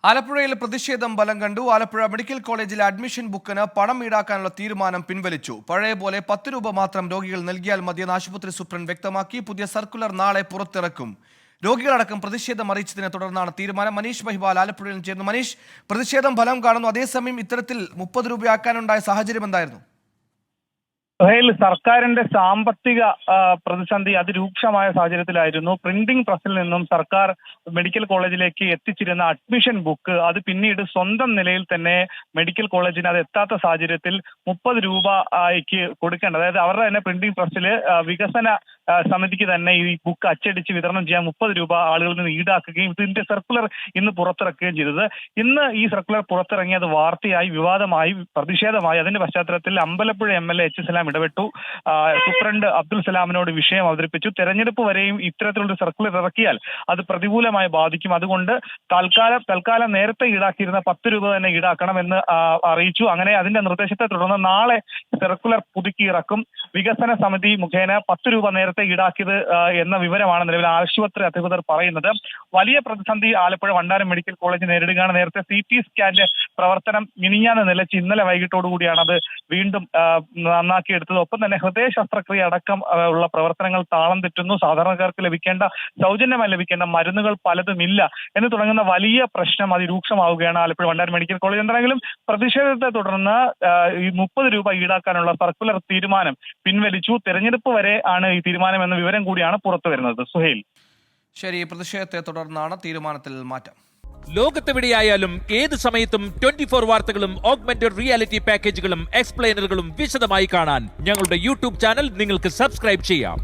ആലപ്പുഴയിൽ പ്രതിഷേധം ബലം കണ്ടു. ആലപ്പുഴ മെഡിക്കൽ കോളേജിലെ അഡ്മിഷൻ ബുക്കിന് പണം ഈടാക്കാനുള്ള തീരുമാനം പിൻവലിച്ചു. പഴയ പോലെ 10 രൂപ മാത്രം രോഗികൾ നൽകിയാൽ മതിയെന്ന് ആശുപത്രി സൂപ്രണ്ട് വ്യക്തമാക്കി. പുതിയ സർക്കുലർ നാളെ പുറത്തിറക്കും. രോഗികളടക്കം പ്രതിഷേധം അറിയിച്ചതിനെ തുടർന്നാണ് തീരുമാനം. മനീഷ് മഹിബാൽ ആലപ്പുഴയിൽ ചേർന്നു. മനീഷ്, പ്രതിഷേധം ഫലം കാണുന്നു. അതേസമയം ഇത്തരത്തിൽ 30 രൂപയാക്കാനുണ്ടായ സാഹചര്യം എന്തായിരുന്നു? സർക്കാരിന്റെ സാമ്പത്തിക പ്രതിസന്ധി അതിരൂക്ഷമായ സാഹചര്യത്തിലായിരുന്നു. പ്രിന്റിംഗ് പ്രസിൽ നിന്നും സർക്കാർ മെഡിക്കൽ കോളേജിലേക്ക് എത്തിച്ചിരുന്ന അഡ്മിഷൻ ബുക്ക് അത് പിന്നീട് സ്വന്തം നിലയിൽ തന്നെ മെഡിക്കൽ കോളേജിന് അത് എത്താത്ത സാഹചര്യത്തിൽ 30 രൂപയ്ക്ക് കൊടുക്കേണ്ടത്, അതായത് അവരുടെ തന്നെ പ്രിന്റിംഗ് പ്രസിൽ വികസന സമിതിക്ക് തന്നെ ഈ ബുക്ക് അച്ചടിച്ച് വിതരണം ചെയ്യാൻ 30 രൂപ ആളുകളിൽ നിന്ന് ഈടാക്കുകയും ഇതിന്റെ സർക്കുലർ ഇന്ന് പുറത്തിറക്കുകയും ചെയ്തത്. ഇന്ന് ഈ സർക്കുലർ പുറത്തിറങ്ങിയത് വാർത്തയായി, വിവാദമായി, പ്രതിഷേധമായി. അതിന്റെ പശ്ചാത്തലത്തിൽ അമ്പലപ്പുഴ MLA H. സലാം ഇടപെട്ടു. സൂപ്രണ്ട് അബ്ദുൽ സലാമിനോട് വിഷയം അവതരിപ്പിച്ചു. തെരഞ്ഞെടുപ്പ് വരെയും ഇത്തരത്തിലുള്ള സർക്കുലർ ഇറക്കിയാൽ അത് പ്രതികൂലമായി ബാധിക്കും. അതുകൊണ്ട് തൽക്കാലം നേരത്തെ ഈടാക്കിയിരുന്ന 10 രൂപ തന്നെ ഈടാക്കണമെന്ന് അറിയിച്ചു. അങ്ങനെ അതിന്റെ നിർദ്ദേശത്തെ തുടർന്ന് നാളെ സർക്കുലർ പുതുക്കി ഇറക്കും. വികസന സമിതി മുഖേന 10 രൂപ നേരത്തെ ഈടാക്കിയത് എന്ന വിവരമാണ് നിലവിൽ ആശുപത്രി അധികൃതർ പറയുന്നത്. വലിയ പ്രതിസന്ധി ആലപ്പുഴ വണ്ടാനം മെഡിക്കൽ കോളേജ് നേരിടുകയാണ്. നേരത്തെ CT സ്കാന്റെ പ്രവർത്തനം മിനിഞ്ഞാന്ന് നിലച്ച് ഇന്നലെ വൈകിട്ടോടുകൂടിയാണ് അത് വീണ്ടും നന്നാക്കിയെടുത്തത്. ഒപ്പം തന്നെ ഹൃദയ ശസ്ത്രക്രിയ അടക്കം ഉള്ള പ്രവർത്തനങ്ങൾ താളം തെറ്റുന്നു. സാധാരണക്കാർക്ക് സൗജന്യമായി ലഭിക്കേണ്ട മരുന്നുകൾ പലതുമില്ല എന്ന് തുടങ്ങുന്ന വലിയ പ്രശ്നം അതിരൂക്ഷമാവുകയാണ് ആലപ്പുഴ വണ്ടാനം മെഡിക്കൽ കോളേജ്. എന്താണെങ്കിലും പ്രതിഷേധത്തെ തുടർന്ന് ഈ 30 രൂപ ഈടാക്കാനുള്ള സർക്കുലർ തീരുമാനം പിൻവലിച്ചു. തെരഞ്ഞെടുപ്പ് വരെ ആണ് ഈ തീരുമാനം എന്ന വിവരം കൂടിയാണ് പുറത്തു വരുന്നത്. സുഹൈൽ, ശരി, പ്രതിഷേധത്തെ തുടർന്നാണ് തീരുമാനത്തിൽ മാറ്റം. ലോകത്തെവിടെയായാലും ഏത് സമയത്തും 24 വാർത്തകളും ഓഗ്മെന്റഡ് റിയാലിറ്റി പാക്കേജുകളും എക്സ്പ്ലെയിനറുകളും വിശദമായി കാണാൻ ഞങ്ങളുടെ YouTube ചാനൽ നിങ്ങൾക്ക് സബ്സ്ക്രൈബ് ചെയ്യാം.